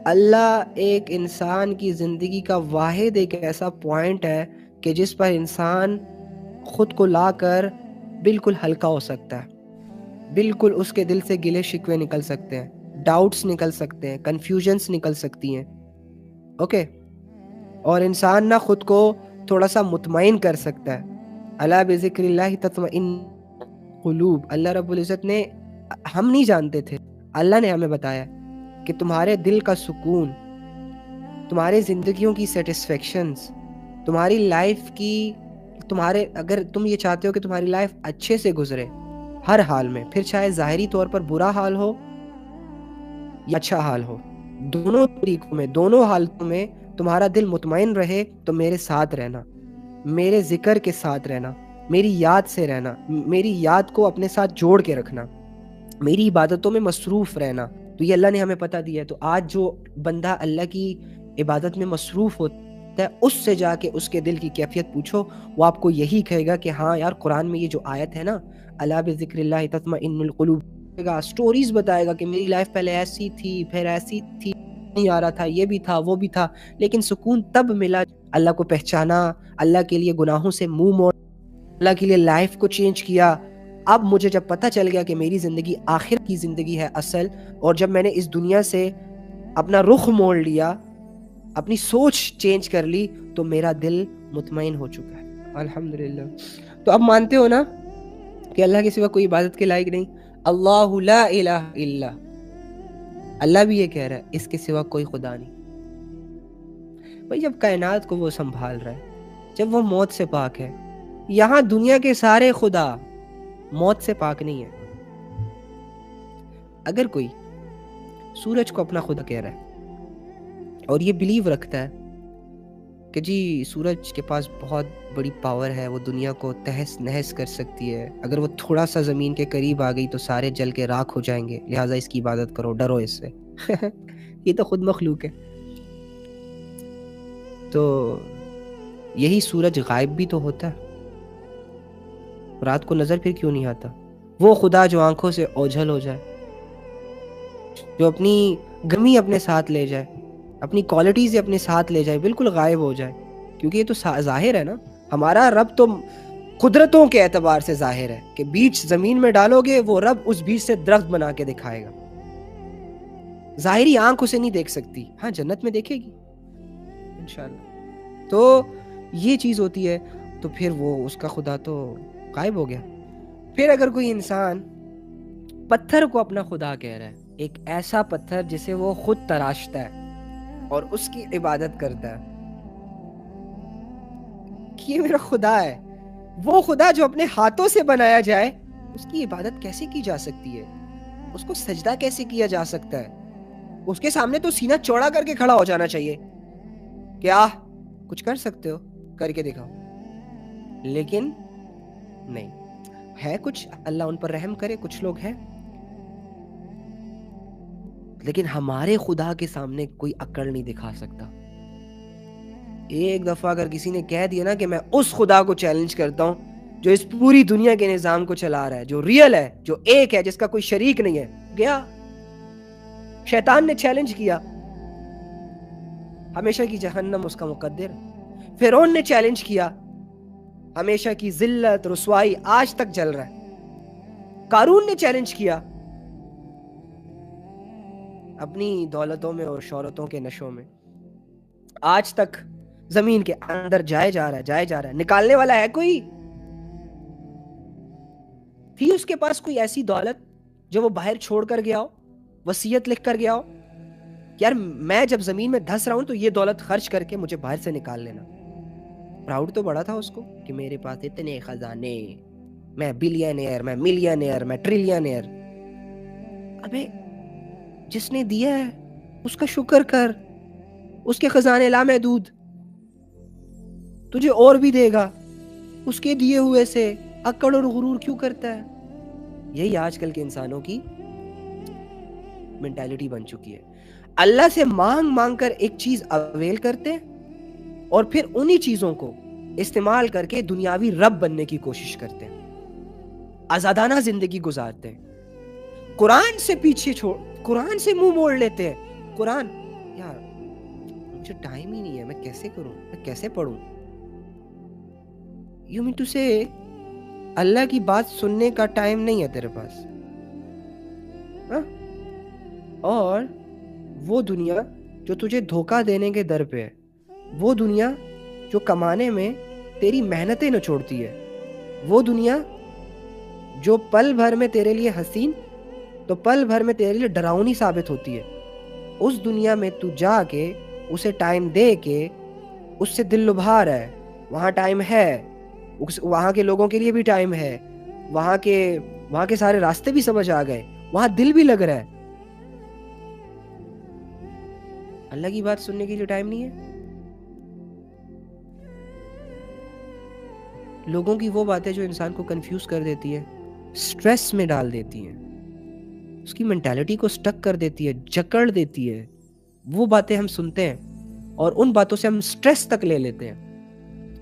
اللہ ایک انسان کی زندگی کا واحد ایک ایسا پوائنٹ ہے کہ جس پر انسان خود کو لا کر بالکل ہلکا ہو سکتا ہے، بالکل اس کے دل سے گلے شکوے نکل سکتے ہیں، ڈاؤٹس نکل سکتے ہیں، کنفیوژنس نکل سکتی ہیں، اوکے، اور انسان نہ خود کو تھوڑا سا مطمئن کر سکتا ہے۔ الا بذکر اللہ تطمئن قلوب، اللہ رب العزت نے، ہم نہیں جانتے تھے، اللہ نے ہمیں بتایا کہ تمہارے دل کا سکون، تمہارے زندگیوں کی سیٹسفیکشنز، تمہاری لائف کی، اگر تم یہ چاہتے ہو کہ تمہاری لائف اچھے سے گزرے ہر حال میں، پھر چاہے ظاہری طور پر برا حال ہو یا اچھا حال ہو، دونوں طریقوں میں، دونوں حالتوں میں تمہارا دل مطمئن رہے تو میرے ساتھ رہنا، میرے ذکر کے ساتھ رہنا، میری یاد سے رہنا، میری یاد کو اپنے ساتھ جوڑ کے رکھنا، میری عبادتوں میں مصروف رہنا۔ تو یہ اللہ نے ہمیں پتہ دیا ہے۔ تو آج جو بندہ اللہ کی عبادت میں مصروف ہوتا ہے، اس سے جا کے اس کے دل کی کیفیت پوچھو، وہ آپ کو یہی کہے گا کہ ہاں یار، قرآن میں یہ جو آیت ہے نا، الا بذکر اللہ تطمئن القلوب، سٹوریز بتائے گا کہ میری لائف پہلے ایسی تھی، پھر ایسی تھی، نہیں آ رہا تھا، یہ بھی تھا، وہ بھی تھا، لیکن سکون تب ملا اللہ کو پہچانا، اللہ کے لیے گناہوں سے منہ موڑ، اللہ کے لیے لائف کو چینج کیا۔ اب مجھے جب پتہ چل گیا کہ میری زندگی آخر کی زندگی ہے اصل، اور جب میں نے اس دنیا سے اپنا رخ موڑ لیا، اپنی سوچ چینج کر لی، تو میرا دل مطمئن ہو چکا ہے، الحمدللہ۔ تو اب مانتے ہو نا کہ اللہ کے سوا کوئی عبادت کے لائق نہیں؟ اللہ لا الہ الا، اللہ بھی یہ کہہ رہا ہے اس کے سوا کوئی خدا نہیں۔ بھائی جب کائنات کو وہ سنبھال رہا ہے، جب وہ موت سے پاک ہے، یہاں دنیا کے سارے خدا موت سے پاک نہیں ہے۔ اگر کوئی سورج کو اپنا خدا کہہ رہا ہے اور یہ بلیو رکھتا ہے کہ جی سورج کے پاس بہت بڑی پاور ہے، وہ دنیا کو تہس نہس کر سکتی ہے، اگر وہ تھوڑا سا زمین کے قریب آ گئی تو سارے جل کے راکھ ہو جائیں گے، لہٰذا اس کی عبادت کرو، ڈرو اس سے۔ یہ تو خود مخلوق ہے۔ تو یہی سورج غائب بھی تو ہوتا ہے، رات کو نظر پھر کیوں نہیں آتا؟ وہ خدا جو آنکھوں سے اوجھل ہو جائے، جو اپنی گمی اپنے ساتھ لے جائے، اپنی کوالٹیز اپنے ساتھ لے جائے، بالکل غائب ہو جائے، کیونکہ یہ تو ظاہر ہے نا، ہمارا رب تو قدرتوں کے اعتبار سے ظاہر ہے کہ بیج زمین میں ڈالو گے، وہ رب اس بیج سے درخت بنا کے دکھائے گا، ظاہری آنکھ اسے نہیں دیکھ سکتی، ہاں جنت میں دیکھے گی انشاءاللہ۔ تو یہ چیز ہوتی ہے، تو پھر وہ اس کا خدا تو غائب ہو گیا۔ پھر اگر کوئی انسان پتھر کو اپنا خدا کہہ رہا ہے، ایک ایسا پتھر جسے وہ خود تراشتا ہے اور اس کی عبادت کرتا ہے کہ یہ میرا خدا ہے، وہ خدا جو اپنے ہاتھوں سے بنایا جائے، اس کی عبادت کیسے کی جا سکتی ہے؟ اس کو سجدہ کیسے کیا جا سکتا ہے؟ اس کے سامنے تو سینہ چوڑا کر کے کھڑا ہو جانا چاہیے، کیا کچھ کر سکتے ہو کر کے دکھاؤ، لیکن نہیں ہے کچھ، اللہ ان پر رحم کرے، کچھ لوگ ہیں، لیکن ہمارے خدا کے سامنے کوئی اکڑ نہیں دکھا سکتا۔ ایک دفعہ اگر کسی نے کہہ دیا نا کہ میں اس خدا کو چیلنج کرتا ہوں جو اس پوری دنیا کے نظام کو چلا رہا ہے، جو ریئل ہے، جو ایک ہے، جس کا کوئی شریک نہیں ہے، گیا شیطان نے چیلنج کیا، ہمیشہ کی جہنم اس کا مقدر۔ فرعون نے چیلنج کیا، ہمیشہ کی ذلت رسوائی آج تک جل رہا ہے۔ قارون نے چیلنج کیا، اپنی دولتوں میں اور شہرتوں کے نشوں میں آج تک زمین کے اندر جائے جا رہا ہے، نکالنے والا ہے کوئی؟ تھی اس کے پاس کوئی ایسی دولت جو وہ باہر چھوڑ کر گیا ہو، وصیت لکھ کر گیا ہو، یار میں جب زمین میں دھس رہا ہوں تو یہ دولت خرچ کر کے مجھے باہر سے نکال لینا؟ پراؤڈ تو بڑا تھا اس کو کہ میرے پاس اتنے خزانے، میں بلینئر، میں ملینئر، میں ٹریلینئر۔ ابے جس نے دیا ہے اس کا شکر کر، اس کے خزانے لامحدود، تجھے اور بھی دے گا، اس کے دیے ہوئے سے اکڑ اور غرور کیوں کرتا ہے؟ یہی آج کل کے انسانوں کی مینٹالٹی بن چکی ہے۔ اللہ سے مانگ مانگ کر ایک چیز اویل کرتے ہیں اور پھر انہی چیزوں کو استعمال کر کے دنیاوی رب بننے کی کوشش کرتے ہیں، آزادانہ زندگی گزارتے ہیں، قرآن سے پیچھے قرآن سے منہ موڑ لیتے ہیں۔ قرآن یار مجھے ٹائم ہی نہیں ہے، میں کیسے کروں، میں کیسے پڑھوں. یو مین ٹو سے اللہ کی بات سننے کا ٹائم نہیں ہے تیرے پاس. ہاں؟ اور وہ دنیا جو تجھے دھوکہ دینے کے در پہ ہے، وہ دنیا جو کمانے میں تیری محنتیں نہ چھوڑتی ہے، وہ دنیا جو پل بھر میں تیرے لیے حسین تو پل بھر میں تیرے لیے ڈراؤنی ثابت ہوتی ہے، اس دنیا میں تو جا کے اسے ٹائم دے کے اس سے دل لبھا رہا ہے. وہاں ٹائم ہے، وہاں کے لوگوں کے لیے بھی ٹائم ہے، وہاں کے سارے راستے بھی سمجھ آ گئے، وہاں دل بھی لگ رہا ہے. اللہ کی بات سننے کے لیے ٹائم نہیں ہے. لوگوں کی وہ باتیں جو انسان کو کنفیوز کر دیتی ہے، سٹریس میں ڈال دیتی ہیں، اس کی مینٹالٹی کو سٹک کر دیتی ہے، جکڑ دیتی ہے، وہ باتیں ہم سنتے ہیں اور ان باتوں سے ہم سٹریس تک لے لیتے ہیں.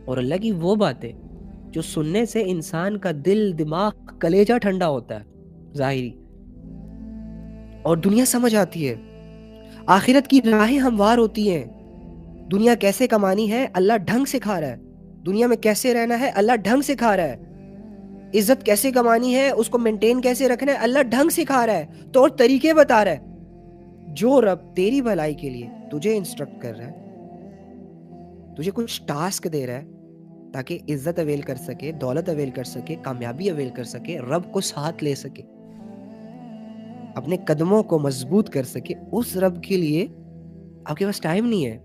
اور اللہ کی وہ باتیں جو سننے سے انسان کا دل، دماغ، کلیجہ ٹھنڈا ہوتا ہے ظاہری، اور دنیا سمجھ آتی ہے، آخرت کی راہیں ہموار ہوتی ہیں. دنیا کیسے کمانی ہے اللہ ڈھنگ سکھا رہا ہے، دنیا میں کیسے رہنا ہے اللہ ڈھنگ سکھا رہا ہے، عزت کیسے کمانی ہے، اس کو مینٹین کیسے رکھنا ہے اللہ ڈھنگ سکھا رہا ہے، طور طریقے بتا رہا ہے. جو رب تیری بھلائی کے لیے تجھے انسٹرکٹ کر رہا ہے، تجھے کچھ ٹاسک دے رہا ہے تاکہ عزت اویل کر سکے، دولت اویل کر سکے، کامیابی اویل کر سکے، رب کو ساتھ لے سکے، اپنے قدموں کو مضبوط کر سکے، اس رب کے لیے آپ کے پاس ٹائم نہیں ہے.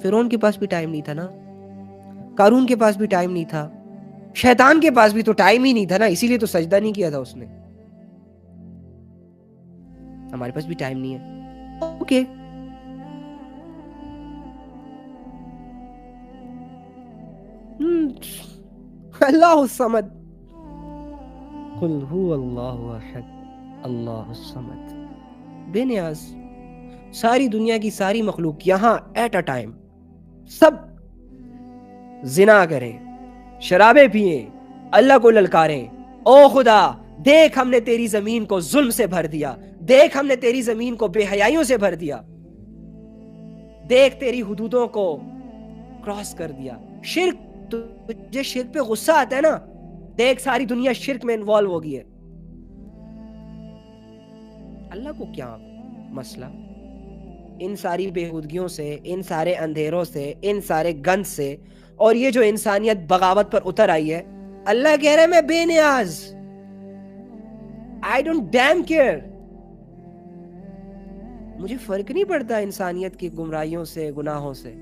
فرعون کے پاس بھی ٹائم نہیں تھا نا، قارون کے پاس بھی ٹائم نہیں تھا، شیطان کے پاس بھی تو ٹائم ہی نہیں تھا نا، اسی لیے تو سجدہ نہیں کیا تھا اس نے. ہمارے پاس بھی ٹائم نہیں ہے. اوکے، اللہ الصمد، قل هو اللہ احد اللہ الصمد، بے نیاز. ساری دنیا کی ساری مخلوق یہاں ایٹ اے ٹائم سب زنا کریں، شرابیں پئیں، اللہ کو للکاریں، او خدا دیکھ ہم نے تیری زمین کو ظلم سے بھر دیا، دیکھ ہم نے تیری زمین کو بے حیائیوں سے بھر دیا، دیکھ تیری حدودوں کو کراس کر دیا. شرک، تجھے شرک پہ غصہ آتا ہے نا، دیکھ ساری دنیا شرک میں انوالو ہو گئی ہے. اللہ کو کیا مسئلہ ان ساری بےہودگیوں سے، ان سارے اندھیروں سے، ان سارے گند سے، اور یہ جو انسانیت بغاوت پر اتر آئی ہے. اللہ کہہ رہا ہے میں بے نیاز، I don't damn care، مجھے فرق نہیں پڑتا انسانیت کی گمراہیوں سے، گناہوں سے.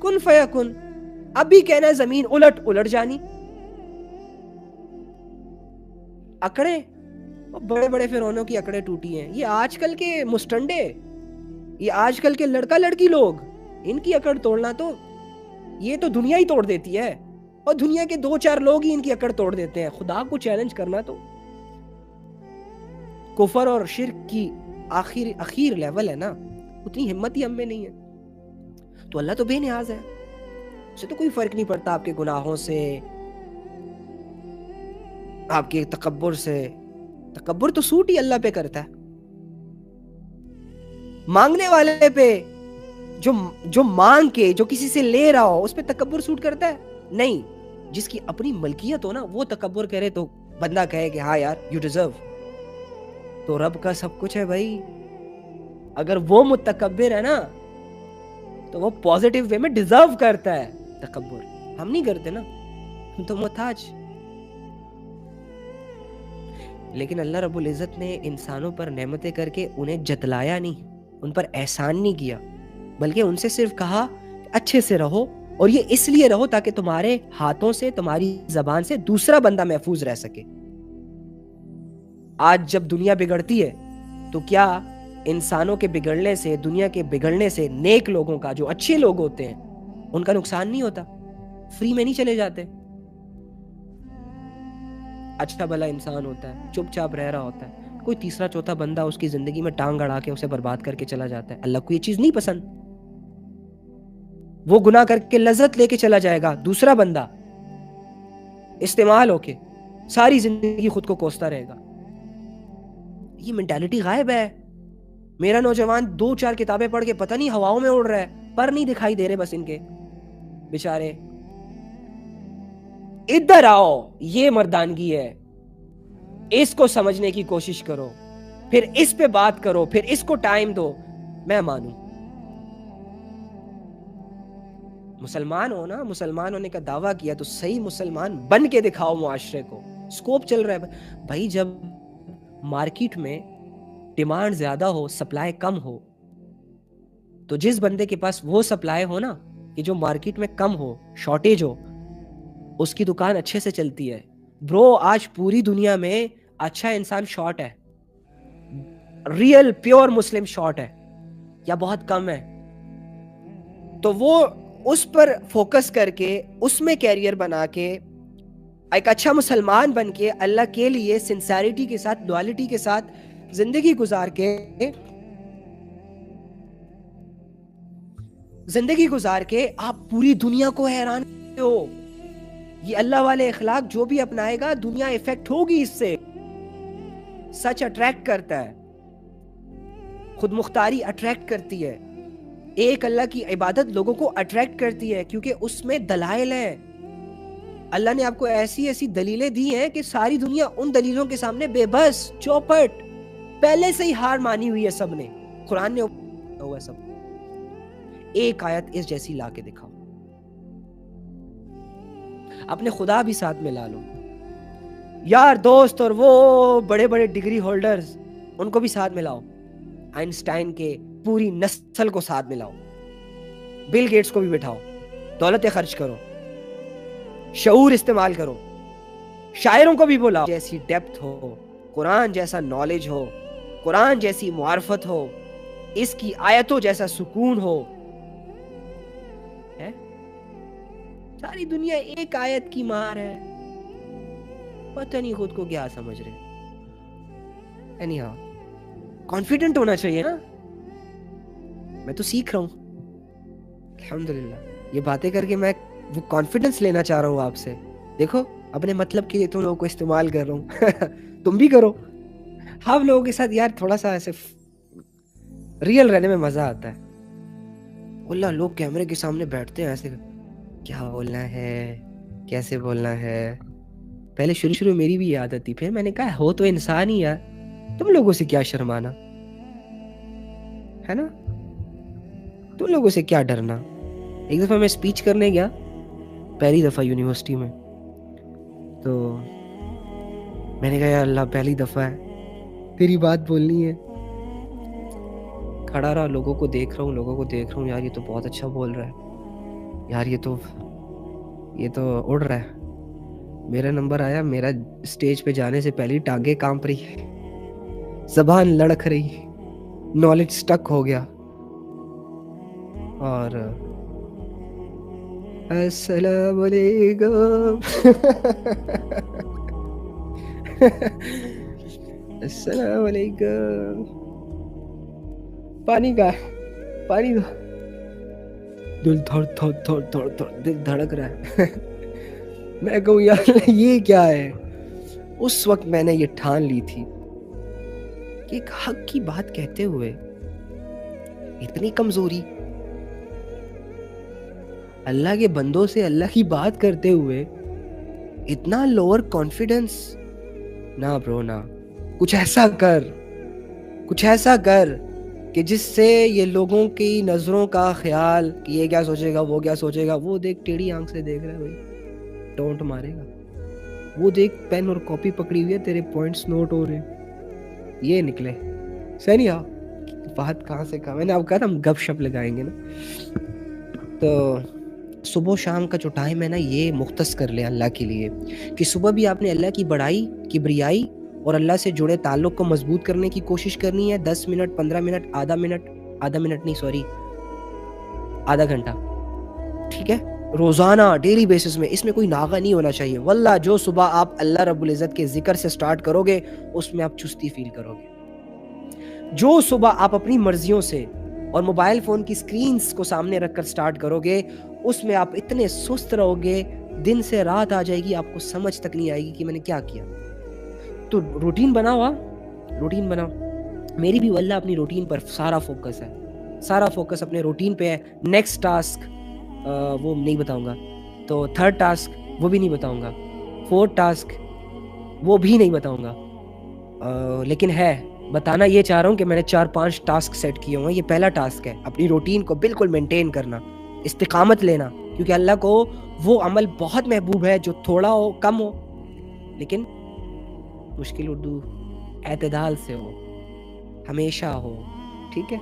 کن فیکن، اب بھی کہنا ہے زمین الٹ جانی. اکڑے، بڑے بڑے فرعونوں کی اکڑے ٹوٹی ہیں. یہ آج کل کے مسٹنڈے، یہ آج کل کے لڑکا لڑکی لوگ، ان کی اکڑ توڑنا تو یہ تو دنیا ہی توڑ دیتی ہے، اور دنیا کے 2-4 لوگ ہی ان کی اکڑ توڑ دیتے ہیں. خدا کو چیلنج کرنا تو کفر اور شرک کی اخیر لیول ہے نا، اتنی ہمت ہی ہم میں نہیں ہے. تو اللہ تو بے نیاز ہے، اسے تو کوئی فرق نہیں پڑتا آپ کے گناہوں سے، آپ کے تکبر سے. تکبر تو سوٹ ہی اللہ پہ کرتا ہے. مانگنے والے پہ، جو مانگ کے، جو کسی سے لے رہا ہو، اس پہ تکبر سوٹ کرتا ہے؟ نہیں. جس کی اپنی ملکیت ہو نا، وہ تکبر کرے تو بندہ کہے کہ ہاں یار یو ڈیزرو. تو رب کا سب کچھ ہے بھائی، اگر وہ متکبر ہے نا تو وہ پازیٹیو وے میں ڈیزرو کرتا ہے تکبر. ہم نہیں کرتے نا، ہم تو محتاج. لیکن اللہ رب العزت نے انسانوں پر نعمتیں کر کے انہیں جتلایا نہیں، ان پر احسان نہیں کیا، بلکہ ان سے صرف کہا اچھے سے رہو، اور یہ اس لیے رہو تاکہ تمہارے ہاتھوں سے، تمہاری زبان سے دوسرا بندہ محفوظ رہ سکے. آج جب دنیا بگڑتی ہے تو کیا انسانوں کے بگڑنے سے، دنیا کے بگڑنے سے نیک لوگوں کا، جو اچھے لوگ ہوتے ہیں، ان کا نقصان نہیں ہوتا؟ فری میں نہیں چلے جاتے؟ اچھا بھلا انسان ہوتا ہے، چپ چاپ رہ رہا ہوتا ہے، کوئی تیسرا چوتھا بندہ اس کی زندگی میں ٹانگ اڑا کے اسے برباد کر کے چلا جاتا ہے. اللہ کو یہ چیز نہیں پسند. وہ گناہ کر کے لذت لے کے چلا جائے گا، دوسرا بندہ استعمال ہو کے ساری زندگی خود کو کوستا رہے گا. یہ مینٹالٹی غائب ہے. میرا نوجوان 2-4 کتابیں پڑھ کے پتہ نہیں ہواؤں میں اڑ رہا ہے، پر نہیں دکھائی دے رہے بس ان کے بیچارے. ادھر آؤ، یہ مردانگی ہے، اس کو سمجھنے کی کوشش کرو، پھر اس پہ بات کرو، پھر اس کو ٹائم دو. میں مانوں مسلمان ہو نا، مسلمان ہونے کا دعویٰ کیا تو صحیح مسلمان بن کے دکھاؤ معاشرے کو. سکوپ چل رہا ہے بھائی، جب مارکیٹ میں ڈیمانڈ زیادہ ہو، سپلائی کم ہو، تو جس بندے کے پاس وہ سپلائی ہو نا کہ جو مارکیٹ میں کم ہو، شارٹیج ہو، اس کی دکان اچھے سے چلتی ہے. برو آج پوری دنیا میں اچھا انسان شارٹ ہے، ریئل پیور مسلم شارٹ ہے یا بہت کم ہے. تو وہ اس پر فوکس کر کے اس میں کیریئر بنا کے ایک اچھا مسلمان بن کے اللہ کے لیے سنسیریٹی کے ساتھ، لویلٹی کے ساتھ زندگی گزار کے آپ پوری دنیا کو حیران ہو. یہ اللہ والے اخلاق جو بھی اپنائے گا دنیا افیکٹ ہوگی اس سے. سچ اٹریکٹ کرتا ہے، خود مختاری اٹریکٹ کرتی ہے، ایک اللہ کی عبادت لوگوں کو اٹریکٹ کرتی ہے کیونکہ اس میں دلائل ہیں. اللہ نے آپ کو ایسی ایسی دلیلیں دی ہیں کہ ساری دنیا ان دلیلوں کے سامنے بے بس، چوپٹ، پہلے سے ہی ہار مانی ہوئی ہے. سب نے، قرآن نے ہوا سب. ایک آیت اس جیسی لا کے دکھاؤ. اپنے خدا بھی ساتھ میں لا لو، یار دوست، اور وہ بڑے بڑے ڈگری ہولڈرز ان کو بھی ساتھ میں لاؤ، آئنسٹائن کے پوری نسل کو ساتھ میں لاؤ، بل گیٹس کو بھی بٹھاؤ، دولتیں خرچ کرو، شعور استعمال کرو، شاعروں کو بھی بلاؤ. جیسی ڈیپتھ ہو، قرآن جیسا نالج ہو، قرآن جیسی معرفت ہو، اس کی آیتوں جیسا سکون ہو. ساری دنیا ایک آیت کی مار ہے، پتہ نہیں خود کو کیا سمجھ رہے. اینی ہاؤ کانفیڈنٹ ہونا چاہیے نا. میں تو سیکھ رہا ہوں الحمدللہ. یہ باتیں کر کے میں وہ کانفیڈنس لینا چاہ رہا ہوں آپ سے. دیکھو اپنے مطلب کے لیے تم لوگوں کو استعمال کر رہا ہوں تم بھی کرو. ہم لوگوں کے ساتھ یار تھوڑا سا ایسے ریئل رہنے میں مزہ آتا ہے. اللہ لوگ کیمرے کے سامنے بیٹھتے ہیں ایسے، کیا بولنا ہے، کیسے بولنا ہے. پہلے شروع میری بھی عادت تھی، پھر میں نے کہا ہو تو انسان ہی یار، تم لوگوں سے کیا شرمانا ہے نا، تم لوگوں سے کیا ڈرنا. ایک دفعہ میں اسپیچ کرنے گیا، پہلی دفعہ یونیورسٹی میں، تو میں نے کہا یا اللہ پہلی دفعہ ہے، تیری بات بولنی ہے. کھڑا رہا، لوگوں کو دیکھ رہا ہوں، یار یہ تو بہت اچھا بول رہا ہے، یار یہ تو اڑ رہا ہے. میرا نمبر آیا، میرا اسٹیج پہ جانے سے پہلے ٹانگیں کانپ رہی، زبان لڑکھ رہی، نالج سٹک ہو گیا. اور السلام علیکم السلام علیکم، پانی کا پانی دو. دل دل دھڑک رہا ہے. میں کہوں یار یہ کیا ہے. اس وقت میں نے یہ ٹھان لی تھی کہ ایک حق کی بات کہتے ہوئے اتنی کمزوری، اللہ کے بندوں سے اللہ کی بات کرتے ہوئے اتنا لوور کانفیڈنس. نہ برو نہ، کچھ ایسا کر کہ جس سے یہ لوگوں کی نظروں کا خیال کہ یہ کیا سوچے گا، وہ کیا سوچے گا. وہ دیکھ ٹیڑھی آنکھ سے دیکھ رہا ہے بھائی، ٹونٹ مارے گا. وہ دیکھ پین اور کاپی پکڑی ہوئی ہے، تیرے پوائنٹس نوٹ ہو رہے ہیں، یہ نکلے. صحیح نہیں آ بات کہاں سے کہا. میں نے آپ کہا تھا ہم گپ شپ لگائیں گے نا. تو صبح و شام کا جو ٹائم ہے نا، یہ مختص کر لیں اللہ کے لیے، کہ صبح بھی آپ نے اللہ کی بڑائی، کبریائی اور اللہ سے جڑے تعلق کو مضبوط کرنے کی کوشش کرنی ہے. 10 منٹ، 15 منٹ، آدھا گھنٹہ، ٹھیک ہے، روزانہ ڈیلی بیسس میں. اس میں کوئی ناغہ نہیں ہونا چاہیے. واللہ جو صبح آپ اللہ رب العزت کے ذکر سے سٹارٹ کرو گے اس میں آپ چستی فیل کرو گے. جو صبح آپ اپنی مرضیوں سے اور موبائل فون کی سکرینز کو سامنے رکھ کر سٹارٹ کرو گے اس میں آپ اتنے سست رہو گے، دن سے رات آ جائے گی، آپ کو سمجھ تک نہیں آئے گی کہ میں نے کیا کیا. تو روٹین بناؤ. میری بھی واللہ اپنی روٹین پر سارا فوکس ہے، سارا فوکس اپنے روٹین پہ ہے. نیکسٹ ٹاسک وہ نہیں بتاؤں گا، تو تھرڈ ٹاسک وہ بھی نہیں بتاؤں گا، فورتھ ٹاسک وہ بھی نہیں بتاؤں گا. لیکن ہے بتانا یہ چاہ رہا ہوں کہ میں نے 4-5 ٹاسک سیٹ کیے ہوئے ہیں. یہ پہلا ٹاسک ہے اپنی روٹین کو بالکل مینٹین کرنا، استقامت لینا، کیونکہ اللہ کو وہ عمل بہت محبوب ہے جو تھوڑا ہو، کم ہو، لیکن مشکل اردو اعتدال سے ہو، ہمیشہ ہو. ٹھیک ہے.